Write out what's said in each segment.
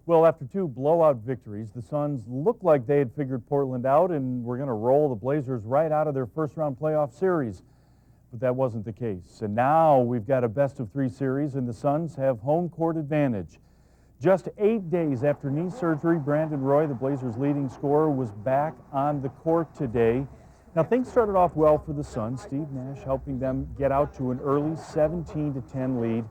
Well, after two blowout victories, the Suns looked like they had figured Portland out and were going to roll the Blazers right out of their first-round playoff series. But that wasn't the case. And now we've got a best-of-3 series, and the Suns have home court advantage. Just 8 days after knee surgery, Brandon Roy, the Blazers' leading scorer, was back on the court today. Now, things started off well for the Suns. Steve Nash helping them get out to an early 17-10 lead.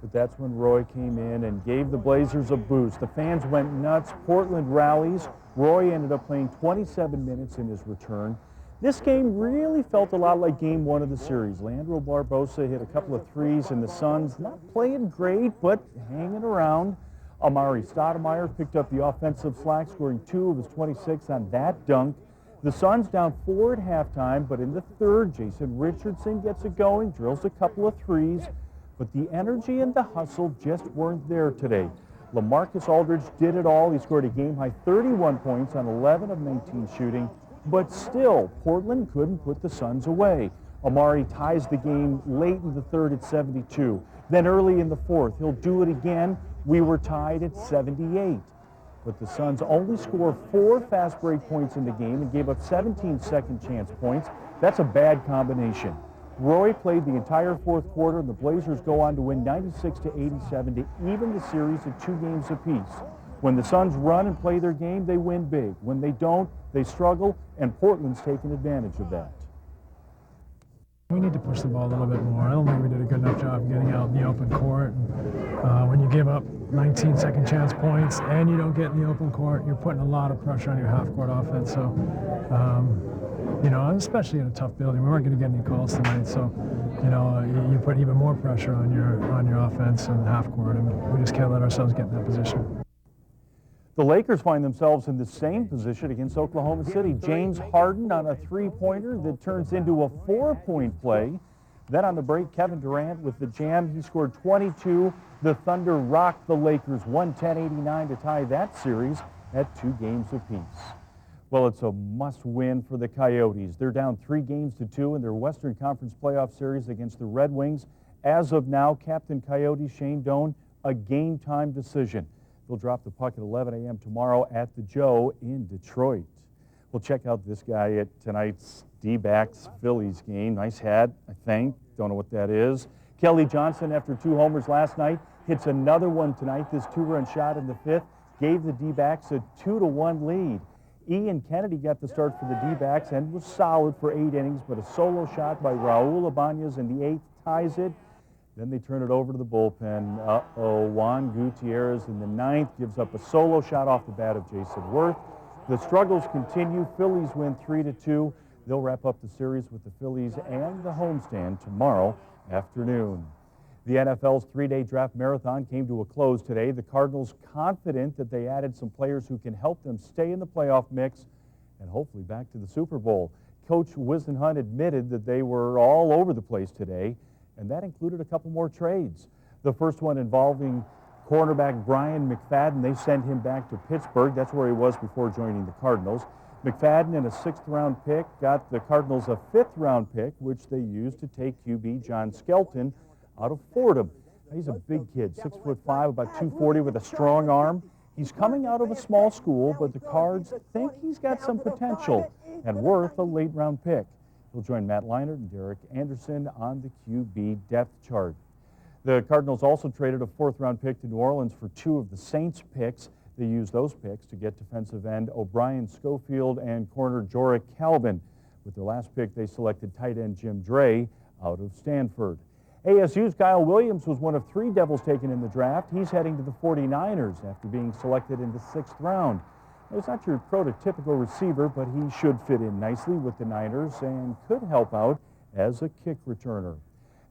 But that's when Roy came in and gave the Blazers a boost. The fans went nuts. Portland rallies. Roy ended up playing 27 minutes in his return. This game really felt a lot like game one of the series. Leandro Barbosa hit a couple of threes, and the Suns not playing great, but hanging around. Amari Stoudemire picked up the offensive slack, scoring 2 of his 26 on that dunk. The Suns down 4 at halftime, but in the third, Jason Richardson gets it going, drills a couple of threes. But the energy and the hustle just weren't there today. LaMarcus Aldridge did it all. He scored a game-high 31 points on 11 of 19 shooting. But still, Portland couldn't put the Suns away. Amari ties the game late in the third at 72. Then early in the fourth, he'll do it again. We were tied at 78. But the Suns only scored 4 fast break points in the game and gave up 17 second chance points. That's a bad combination. Roy played the entire fourth quarter, and the Blazers go on to win 96-87 to even the series at 2 games apiece. When the Suns run and play their game, they win big. When they don't, they struggle, and Portland's taken advantage of that. We need to push the ball a little bit more. I don't think we did a good enough job getting out in the open court. When you give up 19 second chance points and you don't get in the open court, you're putting a lot of pressure on your half-court offense. So, you know, especially in a tough building, we weren't going to get any calls tonight. So, you know, you put even more pressure on your offense in the half-court, and we just can't let ourselves get in that position. The Lakers find themselves in the same position against Oklahoma City. James Harden on a three-pointer that turns into a 4-point play. Then on the break, Kevin Durant with the jam. He scored 22. The Thunder rocked the Lakers 110-89 to tie that series at 2 games apiece. Well, it's a must-win for the Coyotes. They're down 3 games to 2 in their Western Conference playoff series against the Red Wings. As of now, Captain Coyote Shane Doan, a game-time decision. They'll drop the puck at 11 a.m. tomorrow at the Joe in Detroit. We'll check out this guy at tonight's D-backs Phillies game. Nice hat, I think. Don't know what that is. Kelly Johnson, after 2 homers last night, hits another one tonight. This 2-run shot in the 5th gave the D-backs a 2-1 lead. Ian Kennedy got the start for the D-backs and was solid for 8 innings, but a solo shot by Raul Ibanez in the 8th ties it. Then they turn it over to the bullpen. Juan Gutierrez in the 9th gives up a solo shot off the bat of Jason Worth. The struggles continue. Phillies win 3-2. They'll wrap up the series with the Phillies and the homestand tomorrow afternoon. The NFL's 3-day draft marathon came to a close today. The Cardinals confident that they added some players who can help them stay in the playoff mix and hopefully back to the Super Bowl. Coach Whisenhunt admitted that they were all over the place today, and that included a couple more trades. The first one involving cornerback Brian McFadden. They sent him back to Pittsburgh. That's where he was before joining the Cardinals. McFadden, in a 6th-round pick, got the Cardinals a 5th-round pick, which they used to take QB John Skelton out of Fordham. He's a big kid, 6'5", about 240, with a strong arm. He's coming out of a small school, but the Cards think he's got some potential and worth a late-round pick. He'll join Matt Leinart and Derek Anderson on the QB depth chart. The Cardinals also traded a 4th-round pick to New Orleans for 2 of the Saints picks. They used those picks to get defensive end O'Brien Schofield and corner Jorick Calvin. With their last pick, they selected tight end Jim Dre out of Stanford. ASU's Kyle Williams was one of 3 Devils taken in the draft. He's heading to the 49ers after being selected in the 6th round. He's not your prototypical receiver, but he should fit in nicely with the Niners and could help out as a kick returner.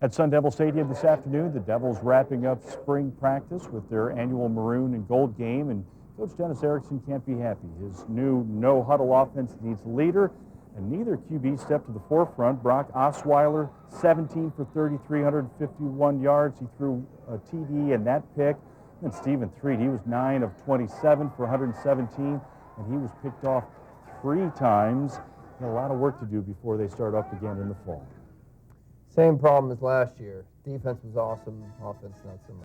At Sun Devil Stadium this afternoon, the Devils wrapping up spring practice with their annual maroon and gold game, and Coach Dennis Erickson can't be happy. His new no-huddle offense needs a leader, and neither QB stepped to the forefront. Brock Osweiler, 17 for 3,351 yards. He threw a TD and that pick. And Stephen Threed, he was 9 of 27 for 117, and he was picked off 3 times. Got a lot of work to do before they start up again in the fall. Same problem as last year. Defense was awesome, offense not so much.